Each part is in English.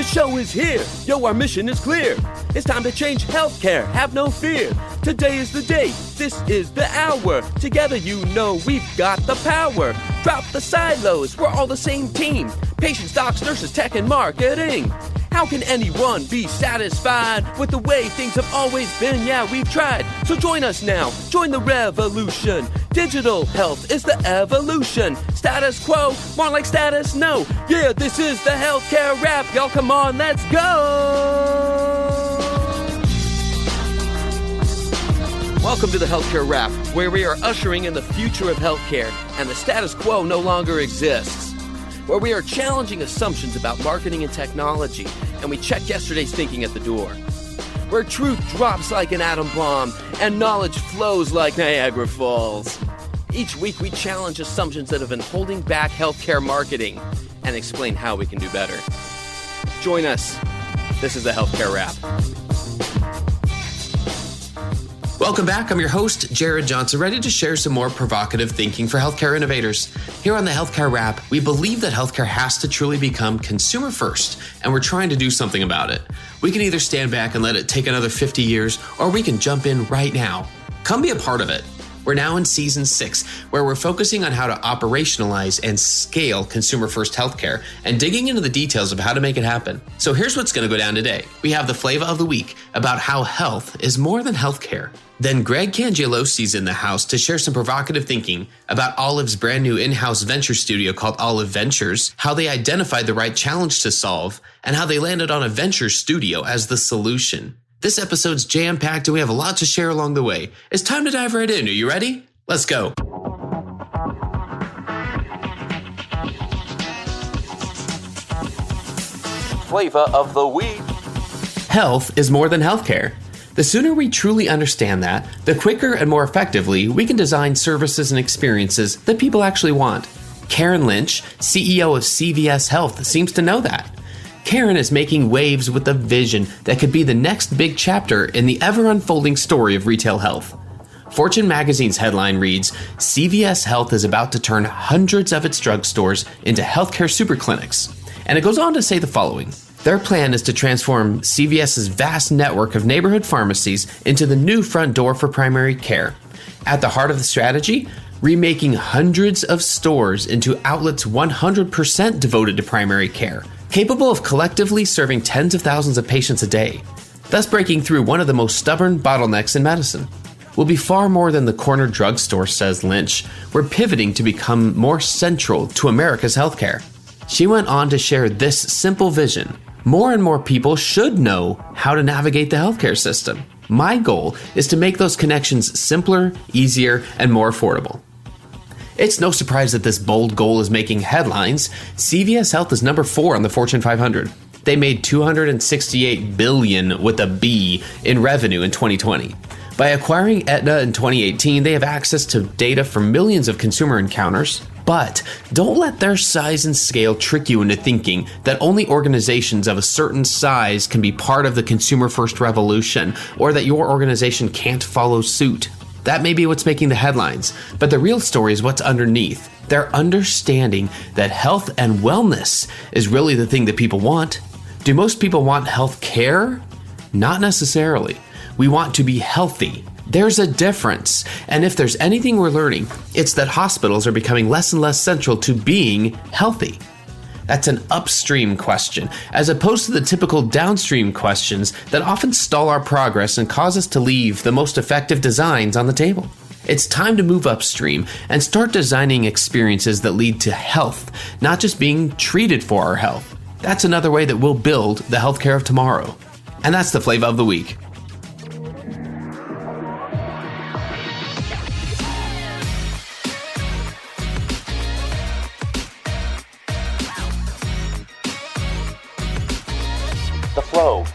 show is here. Yo, our mission is clear. It's time to change healthcare. Have no fear. Today is the day. This is the hour. Together, you know we've got the power. Drop the silos. We're all the same team. Patients, docs, nurses, tech, and marketing. How can anyone be satisfied with the way things have always been? Yeah, we've tried. So join us now. Join the revolution. Digital health is the evolution. Status quo, more like status no. Yeah, this is the healthcare rap. Y'all come on, let's go. Welcome to the Healthcare Rap, where we are ushering in the future of healthcare and the status quo no longer exists. Where we are challenging assumptions about marketing and technology, and we check yesterday's thinking at the door. Where truth drops like an atom bomb, and knowledge flows like Niagara Falls. Each week we challenge assumptions that have been holding back healthcare marketing, and explain how we can do better. Join us. This is the Healthcare Rap. Welcome back. I'm your host, Jared Johnson, ready to share some more provocative thinking for healthcare innovators. Here on the Healthcare Wrap, we believe that healthcare has to truly become consumer first, and we're trying to do something about it. We can either stand back and let it take another 50 years, or we can jump in right now. Come be a part of it. We're now in season 6, where we're focusing on how to operationalize and scale consumer-first healthcare and digging into the details of how to make it happen. So here's what's going to go down today. We have the Flava of the week about how health is more than healthcare. Then Greg Cangialosi's in the house to share some provocative thinking about Olive's brand new in-house venture studio called Olive Ventures, how they identified the right challenge to solve, and how they landed on a venture studio as the solution. This episode's jam-packed and we have a lot to share along the way. It's time to dive right in. Are you ready? Let's go. Flava of the week. Health is more than healthcare. The sooner we truly understand that, the quicker and more effectively we can design services and experiences that people actually want. Karen Lynch, CEO of CVS Health, seems to know that. Karen is making waves with a vision that could be the next big chapter in the ever-unfolding story of retail health. Fortune magazine's headline reads, CVS Health is about to turn hundreds of its drugstores into healthcare superclinics. And it goes on to say the following. Their plan is to transform CVS's vast network of neighborhood pharmacies into the new front door for primary care. At the heart of the strategy, remaking hundreds of stores into outlets 100% devoted to primary care, capable of collectively serving tens of thousands of patients a day, thus breaking through one of the most stubborn bottlenecks in medicine. Will be far more than the corner drugstore, says Lynch. We're pivoting to become more central to America's healthcare. She went on to share this simple vision. More and more people should know how to navigate the healthcare system. My goal is to make those connections simpler, easier, and more affordable. It's no surprise that this bold goal is making headlines. CVS Health is number 4 on the Fortune 500. They made $268 billion with a B in revenue in 2020. By acquiring Aetna in 2018, they have access to data from millions of consumer encounters. But don't let their size and scale trick you into thinking that only organizations of a certain size can be part of the consumer-first revolution, or that your organization can't follow suit. That may be what's making the headlines, but the real story is what's underneath. Their understanding that health and wellness is really the thing that people want. Do most people want health care? Not necessarily. We want to be healthy. There's a difference, and if there's anything we're learning, it's that hospitals are becoming less and less central to being healthy. That's an upstream question, as opposed to the typical downstream questions that often stall our progress and cause us to leave the most effective designs on the table. It's time to move upstream and start designing experiences that lead to health, not just being treated for our health. That's another way that we'll build the healthcare of tomorrow. And that's the Flava of the week. The flow.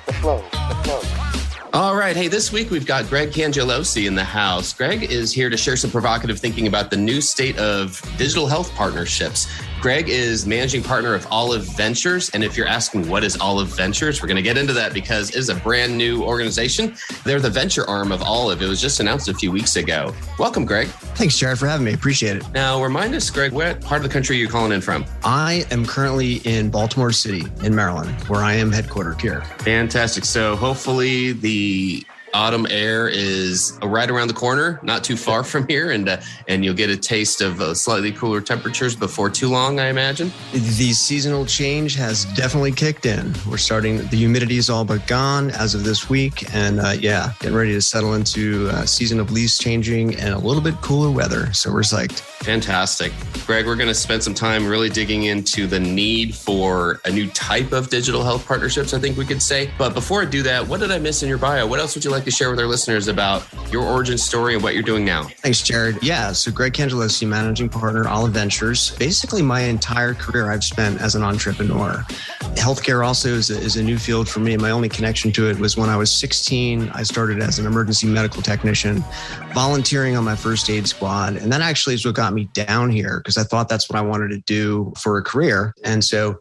All right. Hey, this week we've got Greg Cangialosi in the house. Greg is here to share some provocative thinking about the new state of digital health partnerships. Greg is managing partner of Olive Ventures. And if you're asking what is Olive Ventures, we're going to get into that because it is a brand new organization. They're the venture arm of Olive. It was just announced a few weeks ago. Welcome, Greg. Thanks, Jared, for having me. Appreciate it. Now, remind us, Greg, what part of the country are you calling in from? I am currently in Baltimore City in Maryland, where I am headquartered here. Fantastic. So hopefully the autumn air is right around the corner, not too far from here, and you'll get a taste of slightly cooler temperatures before too long, I imagine. The seasonal change has definitely kicked in. We're starting, the humidity is all but gone as of this week, and getting ready to settle into a season of leaves changing and a little bit cooler weather. So we're psyched. Fantastic. Greg, we're going to spend some time really digging into the need for a new type of digital health partnerships, I think we could say. But before I do that, what did I miss in your bio? What else would you like to share with our listeners about your origin story and what you're doing now? Thanks, Jared. Yeah, so Greg Cangialosi, managing partner, Olive Ventures. Basically, my entire career I've spent as an entrepreneur. Healthcare also is a new field for me. My only connection to it was when I was 16. I started as an emergency medical technician, volunteering on my first aid squad. And that actually is what got me down here, because I thought that's what I wanted to do for a career. And so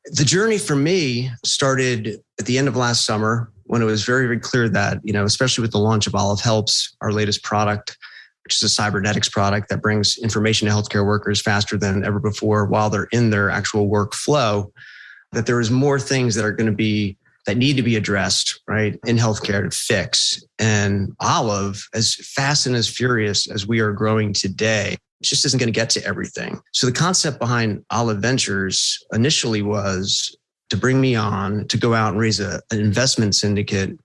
the journey for me started at the end of last summer, when it was very, very clear that, especially with the launch of Olive Helps, our latest product, which is a cybernetics product that brings information to healthcare workers faster than ever before while they're in their actual workflow, that there is more things that need to be addressed, right, in healthcare to fix. And Olive, as fast and as furious as we are growing today, just isn't going to get to everything. So the concept behind Olive Ventures initially was to bring me on to go out and raise an investment syndicate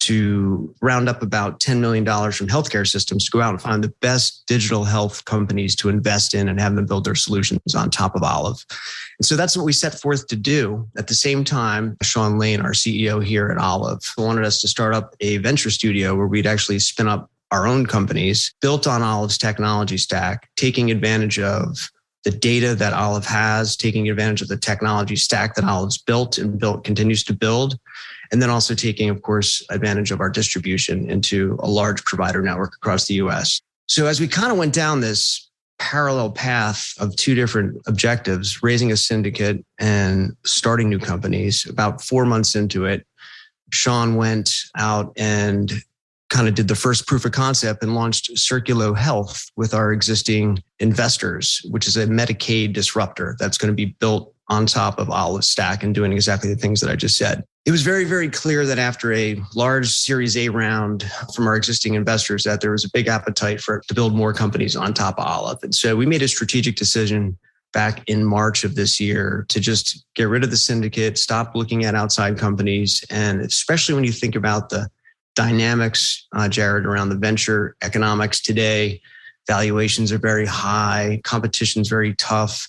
to round up about $10 million from healthcare systems to go out and find the best digital health companies to invest in and have them build their solutions on top of Olive. And so that's what we set forth to do. At the same time, Sean Lane, our CEO here at Olive, wanted us to start up a venture studio where we'd actually spin up our own companies built on Olive's technology stack, taking advantage of the data that Olive has, taking advantage of the technology stack that Olive's built and continues to build, and then also taking, of course, advantage of our distribution into a large provider network across the US. So as we kind of went down this parallel path of two different objectives, raising a syndicate and starting new companies, about 4 months into it, Sean went out and kind of did the first proof of concept and launched Circulo Health with our existing investors, which is a Medicaid disruptor that's going to be built on top of Olive's stack and doing exactly the things that I just said. It was very, very clear that after a large Series A round from our existing investors, that there was a big appetite to build more companies on top of Olive. And so we made a strategic decision back in March of this year to just get rid of the syndicate, stop looking at outside companies. And especially when you think about the dynamics, Jared, around the venture economics today, valuations are very high, competition's very tough,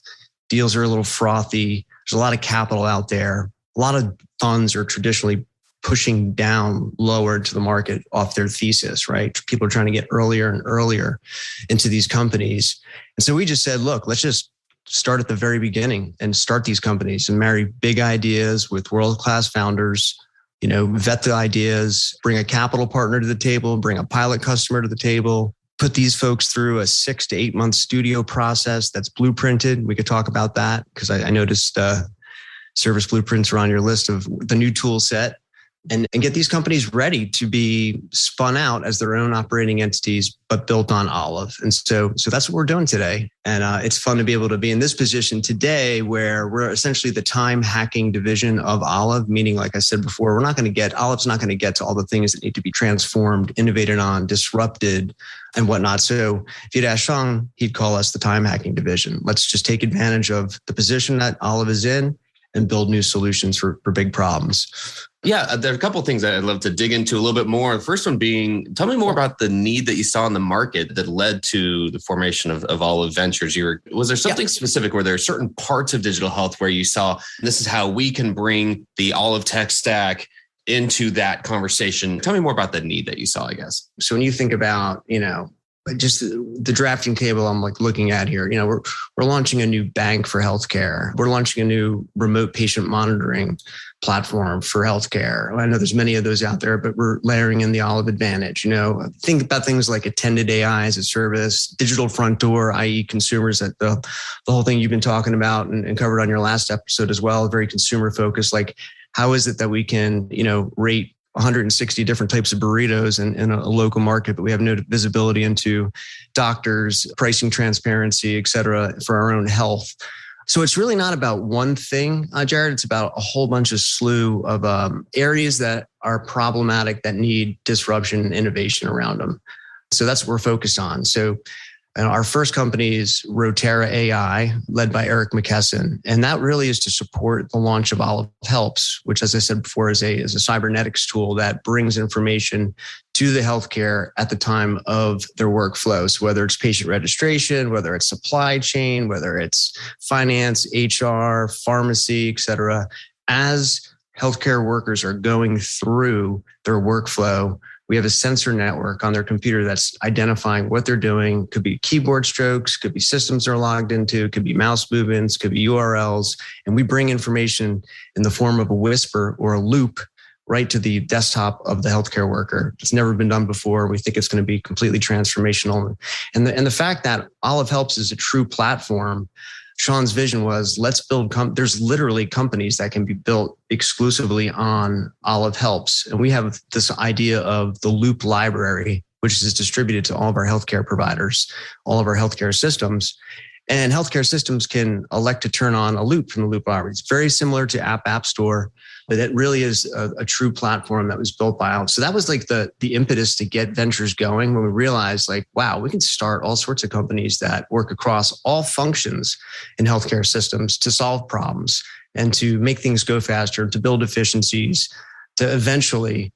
deals are a little frothy. There's a lot of capital out there. A lot of funds are traditionally pushing down lower to the market off their thesis, right? People are trying to get earlier and earlier into these companies. And so we just said, look, let's just start at the very beginning and start these companies and marry big ideas with world-class founders, vet the ideas, bring a capital partner to the table, bring a pilot customer to the table, put these folks through a 6 to 8 month studio process that's blueprinted. We could talk about that because I noticed service blueprints are on your list of the new tool set, and get these companies ready to be spun out as their own operating entities, but built on Olive. And so that's what we're doing today. And it's fun to be able to be in this position today where we're essentially the time hacking division of Olive, meaning, like I said before, Olive's not going to get to all the things that need to be transformed, innovated on, disrupted, and whatnot. So if you'd ask Sean, he'd call us the time hacking division. Let's just take advantage of the position that Olive is in and build new solutions for big problems. Yeah, there are a couple of things that I'd love to dig into a little bit more. The first one being, tell me more about the need that you saw in the market that led to the formation of Olive Ventures. Was there something specific? Were there certain parts of digital health where you saw, this is how we can bring the Olive tech stack into that conversation? Tell me more about the need that you saw, I guess. So when you think about, just the drafting table I'm looking at here, we're launching a new bank for healthcare. We're launching a new remote patient monitoring platform for healthcare. I know there's many of those out there, but we're layering in the Olive Advantage. Think about things like attended AI as a service, digital front door, i.e. consumers, that the whole thing you've been talking about and covered on your last episode as well, very consumer focused. Like, how is it that we can, rate 160 different types of burritos in a local market, but we have no visibility into doctors, pricing transparency, et cetera, for our own health. So it's really not about one thing, Jared. It's about a whole bunch of slew of areas that are problematic that need disruption and innovation around them. So that's what we're focused on. So our first company is Rotera AI, led by Eric McKesson. And that really is to support the launch of Olive Helps, which, as I said before, is a cybernetics tool that brings information to the healthcare at the time of their workflow. So whether it's patient registration, whether it's supply chain, whether it's finance, HR, pharmacy, et cetera, as healthcare workers are going through their workflow, we have a sensor network on their computer that's identifying what they're doing. Could be keyboard strokes, could be systems they're logged into, could be mouse movements, could be URLs. And we bring information in the form of a whisper or a loop right to the desktop of the healthcare worker. It's never been done before. We think it's going to be completely transformational. And the fact that Olive Helps is a true platform, Sean's vision was, let's build, there's literally companies that can be built exclusively on Olive Helps. And we have this idea of the Loop library, which is distributed to all of our healthcare providers, all of our healthcare systems. And healthcare systems can elect to turn on a loop from the Loop library. It's very similar to App Store, but it really is a true platform that was built by Olive. So that was like the impetus to get ventures going, when we realized, like, wow, we can start all sorts of companies that work across all functions in healthcare systems to solve problems and to make things go faster, to build efficiencies, to eventually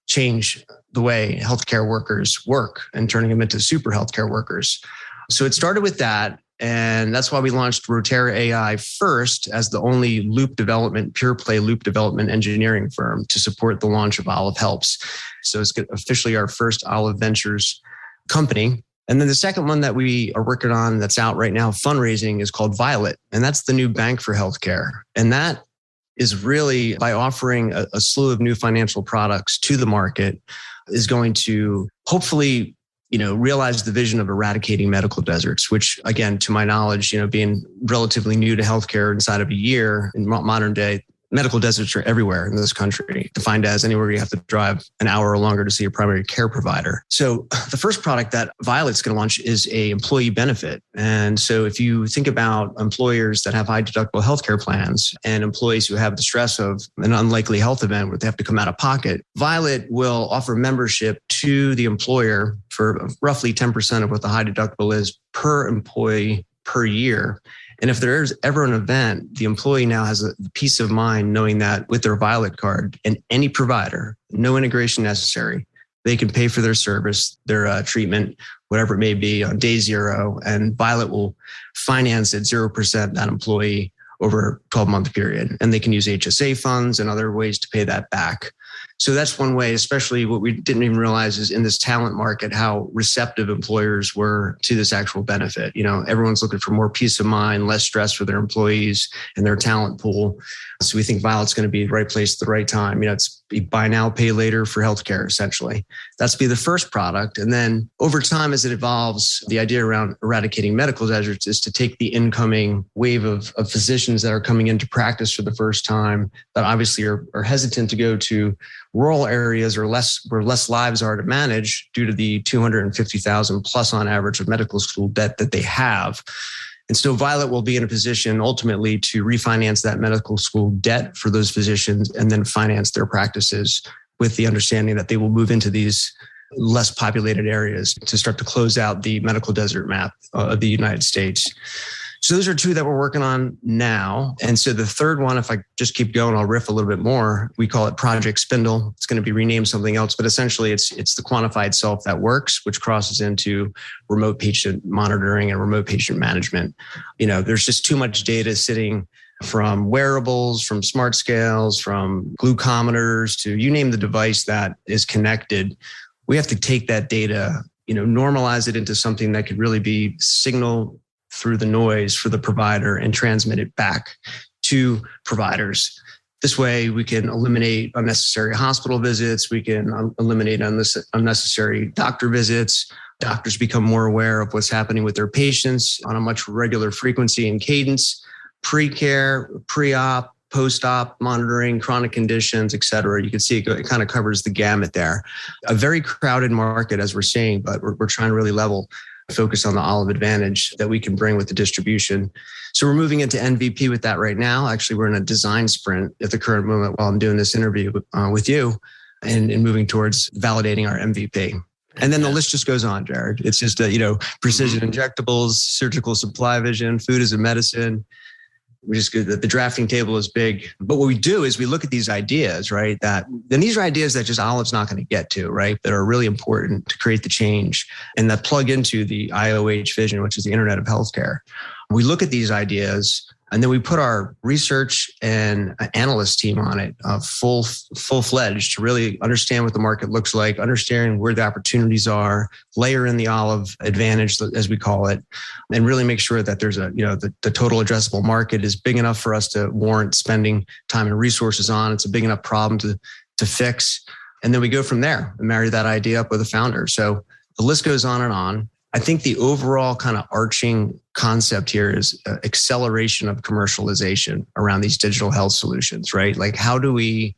change the way healthcare workers work and turning them into super healthcare workers. So it started with that. And that's why we launched Rotera AI first as the only pure play loop development engineering firm to support the launch of Olive Helps. So it's officially our first Olive Ventures company. And then the second one that we are working on that's out right now, fundraising, is called Violet. And that's the new bank for healthcare. And that is really, by offering a slew of new financial products to the market, is going to hopefully realize the vision of eradicating medical deserts, which, again, to my knowledge, being relatively new to healthcare inside of a year in modern day, medical deserts are everywhere in this country, defined as anywhere you have to drive an hour or longer to see a primary care provider. So the first product that Violet's going to launch is a employee benefit. And so if you think about employers that have high deductible healthcare plans and employees who have the stress of an unlikely health event where they have to come out of pocket, Violet will offer membership to the employer for roughly 10% of what the high deductible is per employee per year. And if there is ever an event, the employee now has a peace of mind knowing that with their Violet card and any provider, no integration necessary, they can pay for their service, their treatment, whatever it may be, on day zero. And Violet will finance at 0% that employee over a 12-month period. And they can use HSA funds and other ways to pay that back. So that's one way, especially what we didn't even realize is in this talent market, how receptive employers were to this actual benefit. Everyone's looking for more peace of mind, less stress for their employees and their talent pool. So we think Violet's going to be the right place at the right time. It's buy now, pay later for healthcare, essentially. That's be the first product. And then over time, as it evolves, the idea around eradicating medical deserts is to take the incoming wave of physicians that are coming into practice for the first time that obviously are hesitant to go to rural areas or where less lives are to manage due to the 250,000 plus on average of medical school debt that they have. And so Violet will be in a position ultimately to refinance that medical school debt for those physicians and then finance their practices with the understanding that they will move into these less populated areas to start to close out the medical desert map of the United States. So those are two that we're working on now. And so the third one, if I just keep going, I'll riff a little bit more. We call it Project Spindle. It's going to be renamed something else, but essentially it's the quantified self that works, which crosses into remote patient monitoring and remote patient management. There's just too much data sitting from wearables, from smart scales, from glucometers to you name the device that is connected. We have to take that data, normalize it into something that could really be signal through the noise for the provider and transmit it back to providers. This way we can eliminate unnecessary hospital visits. We can eliminate unnecessary doctor visits. Doctors become more aware of what's happening with their patients on a much regular frequency and cadence, pre-care, pre-op, post-op monitoring, chronic conditions, et cetera. You can see it kind of covers the gamut there. A very crowded market, as we're seeing, but we're trying to really focus on the olive advantage that we can bring with the distribution. So we're moving into MVP with that right now. Actually, we're in a design sprint at the current moment while I'm doing this interview with you and moving towards validating our MVP. And then the list just goes on, Jared. It's just, precision injectables, surgical supply vision, food as a medicine. We just the drafting table is big. But what we do is we look at these ideas, right? Then these are ideas that just Olive's not going to get to, right? That are really important to create the change and that plug into the IOH vision, which is the Internet of Healthcare. We look at these ideas and then we put our research and analyst team on it, full-fledged to really understand what the market looks like, understand where the opportunities are, layer in the olive advantage, as we call it, and really make sure that there's the total addressable market is big enough for us to warrant spending time and resources on. It's a big enough problem to fix. And then we go from there and marry that idea up with a founder. So the list goes on and on. I think the overall kind of arching concept here is acceleration of commercialization around these digital health solutions, right? Like, how do we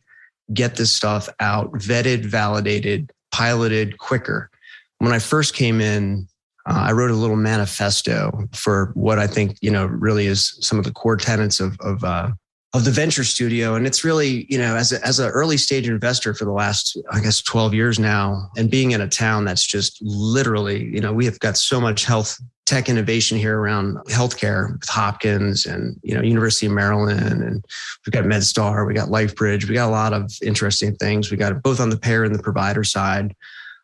get this stuff out, vetted, validated, piloted quicker? When I first came in, I wrote a little manifesto for what I think, really is some of the core tenets of the venture studio. And it's really, as an early stage investor for the last, 12 years now, and being in a town that's just literally, we have got so much health tech innovation here around healthcare with Hopkins and, University of Maryland, and we've got MedStar, we got LifeBridge, we got a lot of interesting things. We got it both on the payer and the provider side.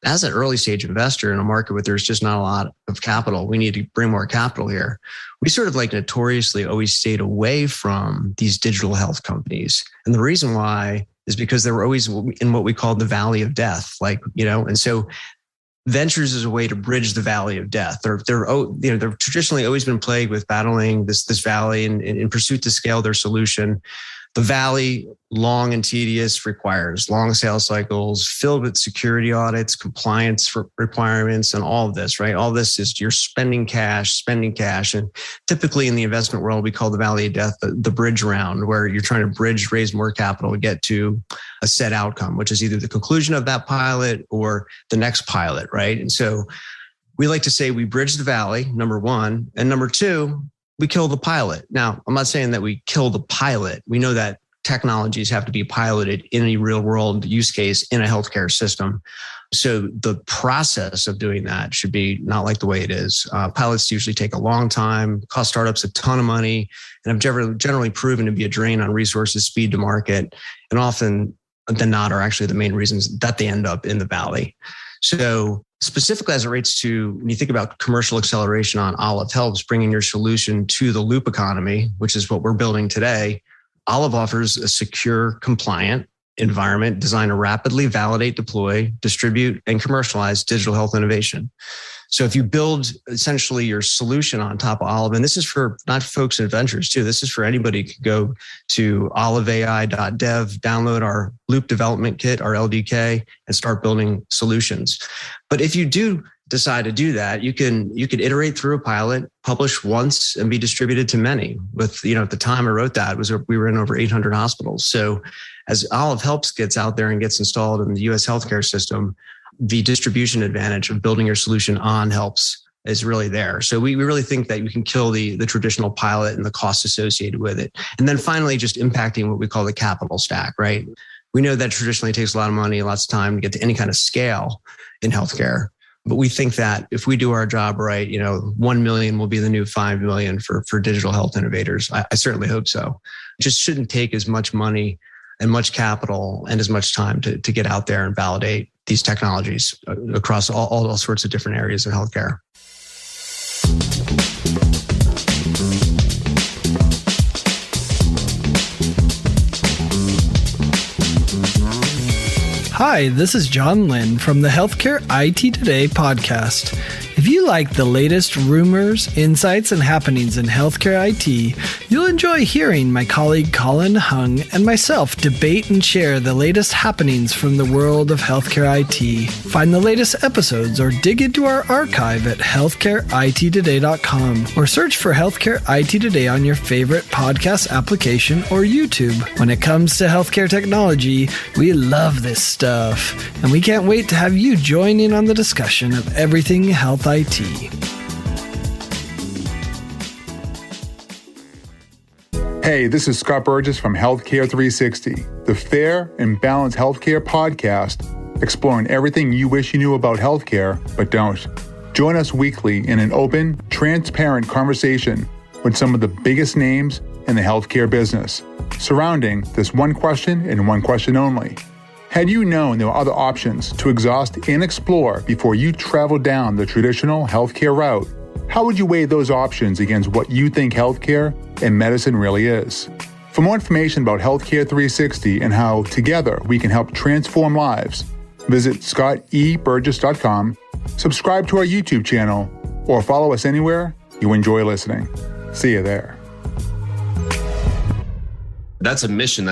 As an early stage investor in a market where there's just not a lot of capital, we need to bring more capital here. We sort of notoriously always stayed away from these digital health companies. And the reason why is because they were always in what we call the valley of death, and so ventures is a way to bridge the valley of death. They've traditionally always been plagued with battling this valley and in pursuit to scale their solution. The valley, long and tedious, requires long sales cycles, filled with security audits, compliance requirements, and all of this, right? All this is you're spending cash. And typically in the investment world, we call the valley of death the bridge round, where you're trying to raise more capital to get to a set outcome, which is either the conclusion of that pilot or the next pilot, right? And so we like to say we bridge the valley, number one, and number two, we kill the pilot. Now, I'm not saying that we kill the pilot. We know that technologies have to be piloted in a real world use case in a healthcare system. So the process of doing that should be not like the way it is. Pilots usually take a long time, cost startups a ton of money, and have generally proven to be a drain on resources, speed to market, and often than not are actually the main reasons that they end up in the valley. So specifically as it relates to when you think about commercial acceleration on Olive Helps, bringing your solution to the loop economy, which is what we're building today, Olive offers a secure, compliant environment designed to rapidly validate, deploy, distribute, and commercialize digital health innovation. So if you build essentially your solution on top of Olive, and this is for not folks in ventures too, this is for anybody who can go to oliveai.dev, download our Loop Development Kit, our LDK, and start building solutions. But if you do decide to do that, you can iterate through a pilot, publish once, and be distributed to many. With, at the time I wrote that, we were in over 800 hospitals. So as Olive Helps gets out there and gets installed in the US healthcare system, the distribution advantage of building your solution on Helps is really there. So we really think that you can kill the traditional pilot and the costs associated with it. And then finally, just impacting what we call the capital stack, right? We know that traditionally takes a lot of money, lots of time to get to any kind of scale in healthcare. But we think that if we do our job right, 1 million will be the new 5 million for digital health innovators. I certainly hope so. It just shouldn't take as much money and much capital and as much time to get out there and validate these technologies across all sorts of different areas of healthcare. Hi, this is John Lynn from the Healthcare IT Today podcast. If you like the latest rumors, insights, and happenings in healthcare IT, you'll enjoy hearing my colleague Colin Hung and myself debate and share the latest happenings from the world of healthcare IT. Find the latest episodes or dig into our archive at healthcareittoday.com or search for Healthcare IT Today on your favorite podcast application or YouTube. When it comes to healthcare technology, we love this stuff, and we can't wait to have you join in on the discussion of everything health IT. Hey, this is Scott Burgess from Healthcare 360, the fair and balanced healthcare podcast exploring everything you wish you knew about healthcare but don't. Join us weekly in an open, transparent conversation with some of the biggest names in the healthcare business, surrounding this one question and one question only. Had you known there were other options to exhaust and explore before you traveled down the traditional healthcare route, how would you weigh those options against what you think healthcare and medicine really is? For more information about Healthcare 360 and how together we can help transform lives, visit scotteburgess.com, subscribe to our YouTube channel, or follow us anywhere you enjoy listening. See you there. That's a mission.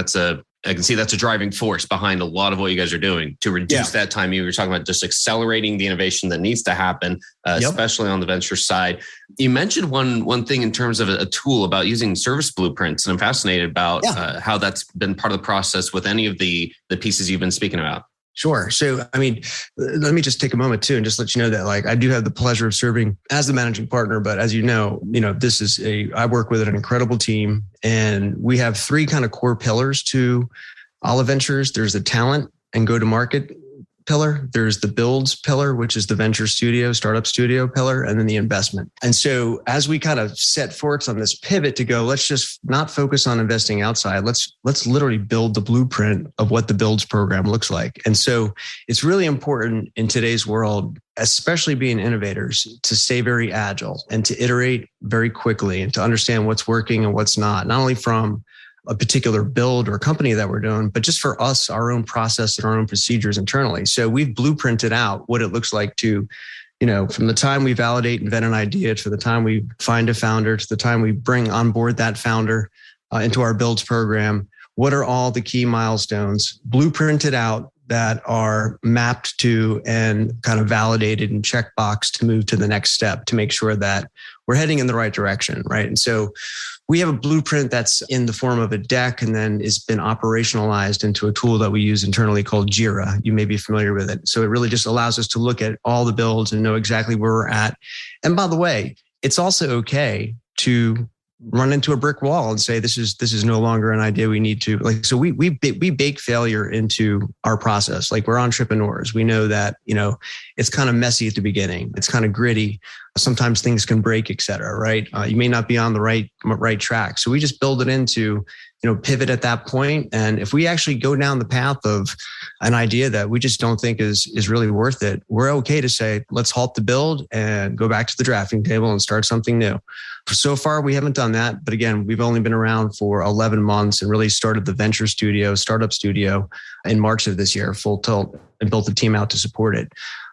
I can see that's a driving force behind a lot of what you guys are doing to reduce that time. You were talking about just accelerating the innovation that needs to happen, especially on the venture side. You mentioned one thing in terms of a tool about using service blueprints, and I'm fascinated about how that's been part of the process with any of the pieces you've been speaking about. Sure. So, I mean, let me just take a moment too and just let you know that I do have the pleasure of serving as the managing partner. But as you know, I work with an incredible team, and we have three kind of core pillars to Olive Ventures. There's the talent and go-to-market pillar. There's the builds pillar, which is the venture studio, startup studio pillar, and then the investment. And so as we kind of set forks on this pivot to go, let's just not focus on investing outside. Let's literally build the blueprint of what the builds program looks like. And so it's really important in today's world, especially being innovators, to stay very agile and to iterate very quickly and to understand what's working and what's not only from a particular build or company that we're doing, but just for us, our own process and our own procedures internally. So we've blueprinted out what it looks like to, from the time we validate and vet an idea to the time we find a founder to the time we bring on board that founder into our builds program. What are all the key milestones blueprinted out that are mapped to and kind of validated and checkboxed to move to the next step to make sure that we're heading in the right direction, right? And so we have a blueprint that's in the form of a deck and then has been operationalized into a tool that we use internally called Jira. You may be familiar with it. So it really just allows us to look at all the builds and know exactly where we're at. And by the way, it's also okay to run into a brick wall and say, this is no longer an idea we need to so we bake failure into our process. Like, we're entrepreneurs. We know that, it's kind of messy at the beginning. It's kind of gritty. Sometimes things can break, et cetera, right? You may not be on the right track. So we just build it into, pivot at that point. And if we actually go down the path of an idea that we just don't think is really worth it, we're okay to say, let's halt the build and go back to the drafting table and start something new. So far, we haven't done that. But again, we've only been around for 11 months and really started the venture studio, startup studio in March of this year, full tilt, and built the team out to support it.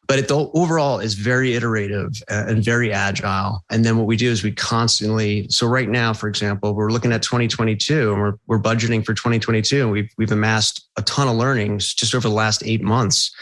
But it overall is very iterative and very agile. And then what we do is we constantly, so right now, for example, we're looking at 2022 and we're budgeting for 2022. And we've amassed a ton of learnings just over the last 8 months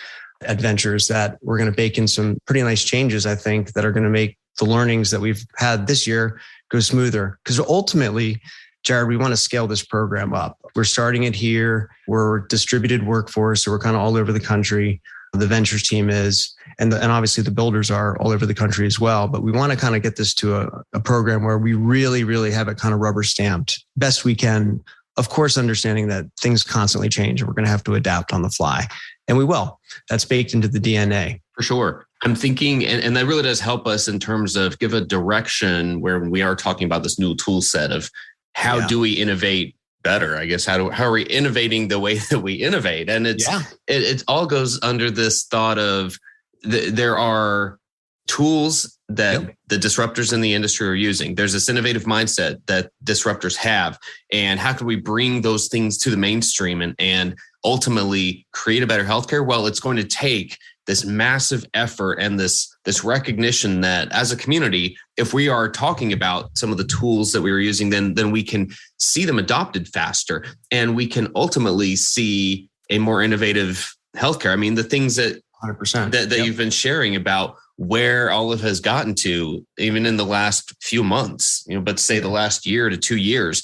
at Ventures that we're going to bake in some pretty nice changes, I think, that are going to make the learnings that we've had this year go smoother. Because ultimately, Jared, we want to scale this program up. We're starting it here. We're a distributed workforce, so we're kind of all over the country. The ventures team is, and obviously the builders are all over the country as well. But we want to kind of get this to a program where we really, really have it kind of rubber stamped best we can. Of course, understanding that things constantly change and we're going to have to adapt on the fly. And we will. That's baked into the DNA. For sure. I'm thinking, and that really does help us in terms of give a direction where we are talking about this new tool set of how do we innovate better? I guess, how are we innovating the way that we innovate? And it all goes under this thought of there are tools that the disruptors in the industry are using. There's this innovative mindset that disruptors have. And how can we bring those things to the mainstream and ultimately create a better healthcare? Well, it's going to take this massive effort and this recognition that as a community, if we are talking about some of the tools that we were using, then we can see them adopted faster, and we can ultimately see a more innovative healthcare. I mean, the things that 100%. that you've been sharing about where Olive has gotten to, even in the last few months, but say the last year to 2 years.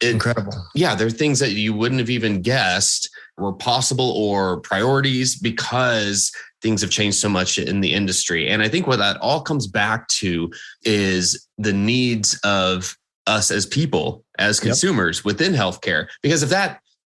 Incredible. Yeah, there are things that you wouldn't have even guessed were possible or priorities because things have changed so much in the industry. And I think what that all comes back to is the needs of us as people, as consumers within healthcare. Because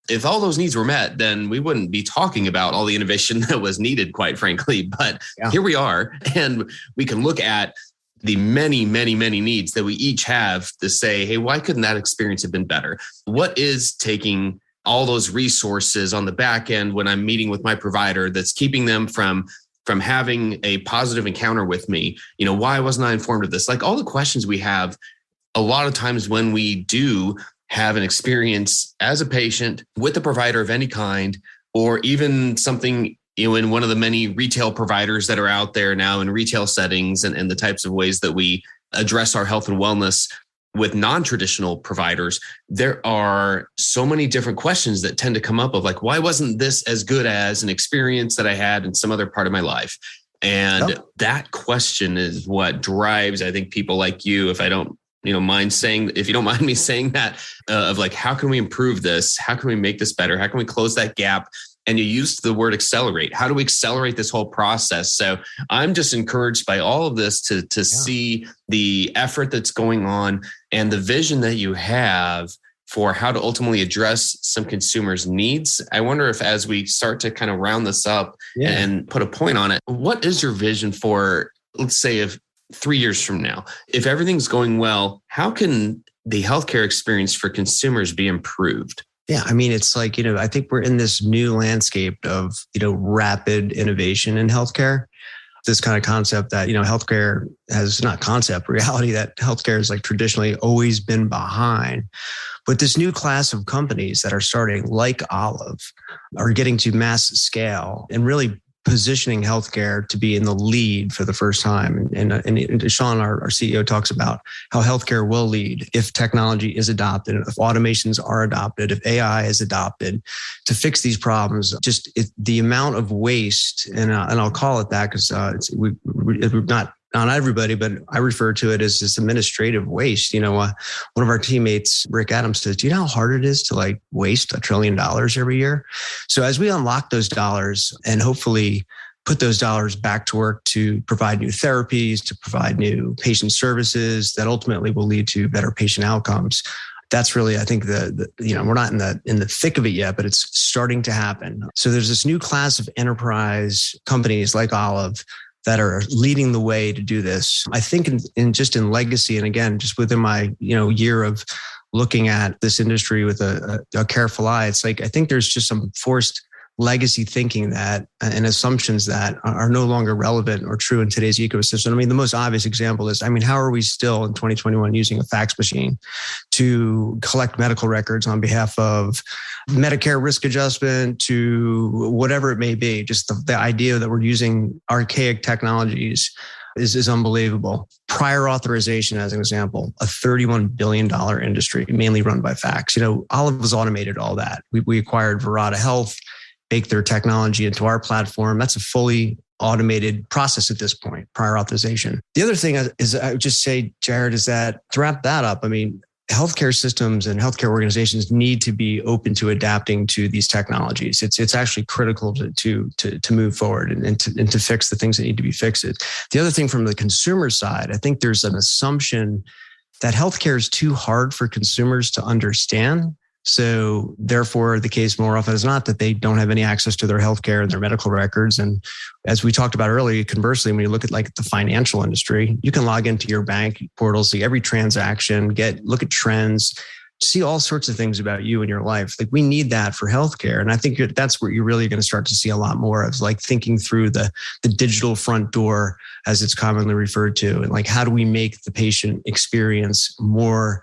if all those needs were met, then we wouldn't be talking about all the innovation that was needed, quite frankly. But here we are, and we can look at the many, many, many needs that we each have to say, hey, why couldn't that experience have been better? What is taking all those resources on the back end when I'm meeting with my provider that's keeping them from having a positive encounter with me? Why wasn't I informed of this? Like all the questions we have a lot of times when we do have an experience as a patient with a provider of any kind, or even something, in one of the many retail providers that are out there now in retail settings, and the types of ways that we address our health and wellness with non-traditional providers, there are so many different questions that tend to come up of like, why wasn't this as good as an experience that I had in some other part of my life? And that question is what drives, I think, people like you, if you don't mind me saying that, of like, how can we improve this? How can we make this better? How can we close that gap? And you used the word accelerate. How do we accelerate this whole process? So I'm just encouraged by all of this to see the effort that's going on and the vision that you have for how to ultimately address some consumers' needs. I wonder if, as we start to kind of round this up and put a point on it, what is your vision for, let's say, if 3 years from now, if everything's going well, how can the healthcare experience for consumers be improved? Yeah, I mean, it's like, I think we're in this new landscape of, rapid innovation in healthcare. This kind of concept that, healthcare has not concept, reality that healthcare has like traditionally always been behind. But this new class of companies that are starting, like Olive, are getting to mass scale and really positioning healthcare to be in the lead for the first time. And Sean, our CEO, talks about how healthcare will lead if technology is adopted, if automations are adopted, if AI is adopted to fix these problems. Just the amount of waste, and I'll call it that because we're not everybody, but I refer to it as this administrative waste. One of our teammates, Rick Adams, says, do you know how hard it is to like waste $1 trillion every year? So as we unlock those dollars and hopefully put those dollars back to work to provide new therapies, to provide new patient services that ultimately will lead to better patient outcomes, that's really, I think, we're not in the thick of it yet, but it's starting to happen. So there's this new class of enterprise companies like Olive that are leading the way to do this. I think in legacy, and again, just within my year of looking at this industry with a careful eye, it's like I think there's just some forced legacy thinking that and assumptions that are no longer relevant or true in today's ecosystem. I mean, the most obvious example is, how are we still in 2021 using a fax machine to collect medical records on behalf of Medicare risk adjustment to whatever it may be? Just the idea that we're using archaic technologies is unbelievable. Prior authorization, as an example, a $31 billion industry, mainly run by fax. Olive has automated all that. We acquired Virata Health, baked their technology into our platform. That's a fully automated process at this point, prior authorization. The other thing is, I would just say, Jared, is that to wrap that up, healthcare systems and healthcare organizations need to be open to adapting to these technologies. It's actually critical to move forward and to fix the things that need to be fixed. The other thing from the consumer side, I think there's an assumption that healthcare is too hard for consumers to understand. So therefore, the case more often is not that they don't have any access to their healthcare and their medical records. And as we talked about earlier, conversely, when you look at like the financial industry, you can log into your bank portal, see every transaction, look at trends, see all sorts of things about you and your life. Like we need that for healthcare. And I think that's where you're really going to start to see a lot more of like thinking through the digital front door, as it's commonly referred to. And like, how do we make the patient experience more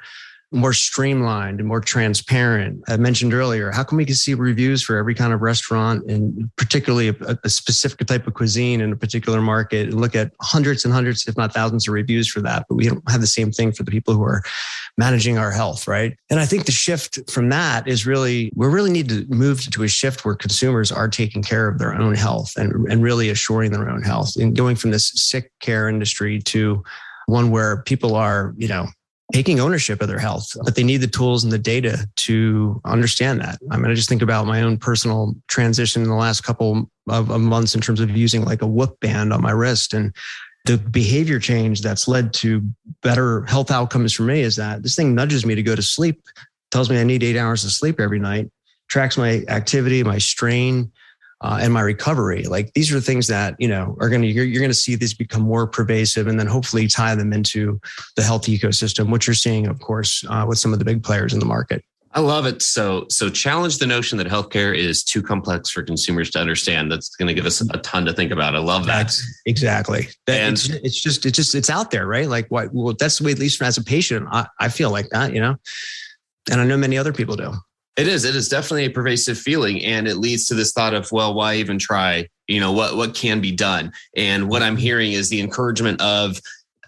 more streamlined and more transparent. I mentioned earlier, how come we can see reviews for every kind of restaurant and particularly a specific type of cuisine in a particular market and look at hundreds and hundreds, if not thousands of reviews for that, but we don't have the same thing for the people who are managing our health, right? And I think the shift from that is we really need to move to a shift where consumers are taking care of their own health and really assuring their own health and going from this sick care industry to one where people are, taking ownership of their health, but they need the tools and the data to understand that. I mean, I just think about my own personal transition in the last couple of months in terms of using like a Whoop band on my wrist, and the behavior change that's led to better health outcomes for me is that this thing nudges me to go to sleep, tells me I need 8 hours of sleep every night, tracks my activity, my strain, and my recovery. Like these are things that, you're going to see these become more pervasive and then hopefully tie them into the health ecosystem, which you're seeing, of course, with some of the big players in the market. I love it. So challenge the notion that healthcare is too complex for consumers to understand. That's going to give us a ton to think about. I love that. Exactly. It's out there, right? Like what? Well, that's the way, at least as a patient, I feel like that, and I know many other people do. It is definitely a pervasive feeling, and it leads to this thought of, well, why even try? What can be done? And what I'm hearing is the encouragement of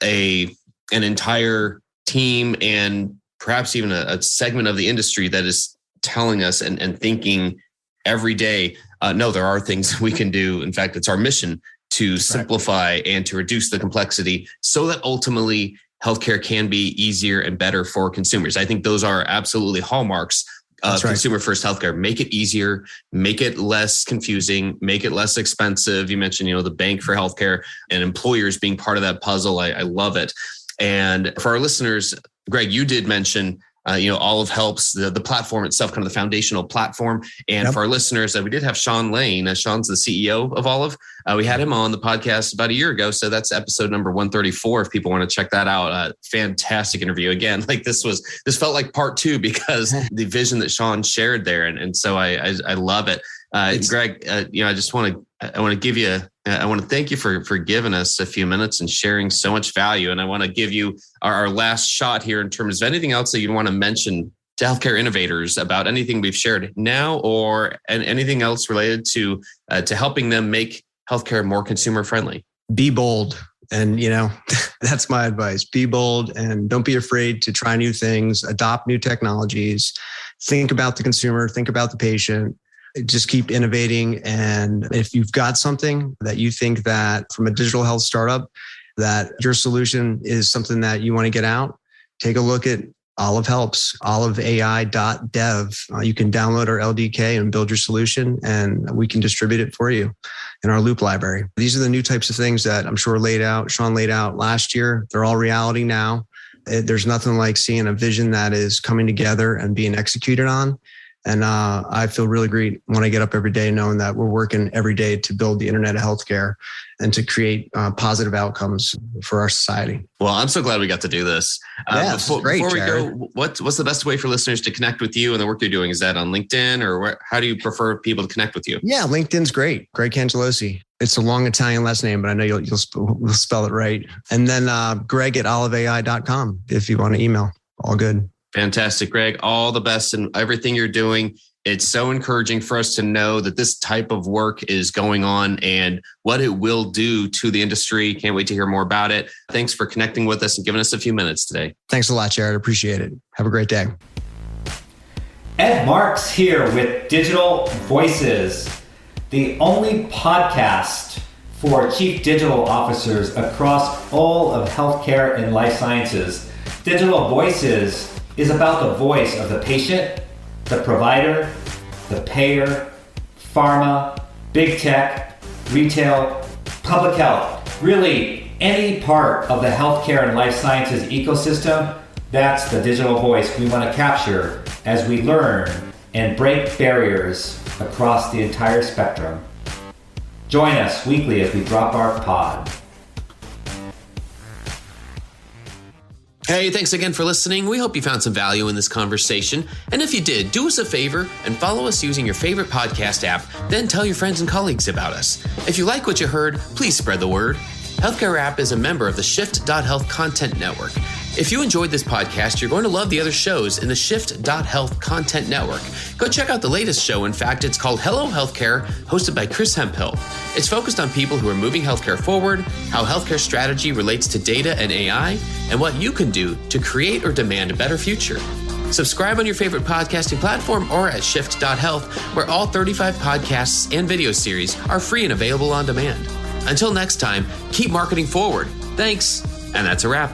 an entire team and perhaps even a segment of the industry that is telling us and thinking every day, no, there are things we can do. In fact, it's our mission to simplify and to reduce the complexity so that ultimately healthcare can be easier and better for consumers. I think those are absolutely hallmarks of consumer first healthcare. Make it easier, make it less confusing, make it less expensive. You mentioned, the bank for healthcare and employers being part of that puzzle. I love it. And for our listeners, Greg, you did mention, Olive Helps, the platform itself, kind of the foundational platform. And for our listeners, we did have Sean Lane. Sean's the CEO of Olive. We had him on the podcast about a year ago. So that's episode number 134. If people want to check that out, fantastic interview. Again, like this felt like part 2 because the vision that Sean shared there. And so I love it. Greg, I just want to thank you for giving us a few minutes and sharing so much value. And I want to give you our last shot here in terms of anything else that you'd want to mention to healthcare innovators about anything we've shared now or anything else related to helping them make healthcare more consumer friendly. Be bold. And, that's my advice. Be bold and don't be afraid to try new things, adopt new technologies, think about the consumer, think about the patient. Just keep innovating. And if you've got something that you think that from a digital health startup, that your solution is something that you want to get out, take a look at Olive Helps, oliveai.dev. You can download our LDK and build your solution, and we can distribute it for you in our Loop library. These are the new types of things that I'm sure Sean laid out last year. They're all reality now. There's nothing like seeing a vision that is coming together and being executed on. And I feel really great when I get up every day knowing that we're working every day to build the internet of healthcare and to create positive outcomes for our society. Well, I'm so glad we got to do this. Before we go, what's the best way for listeners to connect with you and the work you're doing? Is that on LinkedIn or how do you prefer people to connect with you? Yeah, LinkedIn's great. Greg Cangialosi. It's a long Italian last name, but I know you'll spell it right. And then Greg at oliveai.com if you want to email. All good. Fantastic, Greg. All the best in everything you're doing. It's so encouraging for us to know that this type of work is going on and what it will do to the industry. Can't wait to hear more about it. Thanks for connecting with us and giving us a few minutes today. Thanks a lot, Jared. Appreciate it. Have a great day. Ed Marks here with Digital Voices, the only podcast for chief digital officers across all of healthcare and life sciences. Digital Voices is about the voice of the patient, the provider, the payer, pharma, big tech, retail, public health. Really, any part of the healthcare and life sciences ecosystem, that's the digital voice we want to capture as we learn and break barriers across the entire spectrum. Join us weekly as we drop our pod. Hey, thanks again for listening. We hope you found some value in this conversation. And if you did, do us a favor and follow us using your favorite podcast app. Then tell your friends and colleagues about us. If you like what you heard, please spread the word. Healthcare App is a member of the Shift.Health Content Network. If you enjoyed this podcast, you're going to love the other shows in the Shift.Health content network. Go check out the latest show. In fact, it's called Hello Healthcare, hosted by Chris Hemphill. It's focused on people who are moving healthcare forward, how healthcare strategy relates to data and AI, and what you can do to create or demand a better future. Subscribe on your favorite podcasting platform or at Shift.Health, where all 35 podcasts and video series are free and available on demand. Until next time, keep marketing forward. Thanks, and that's a wrap.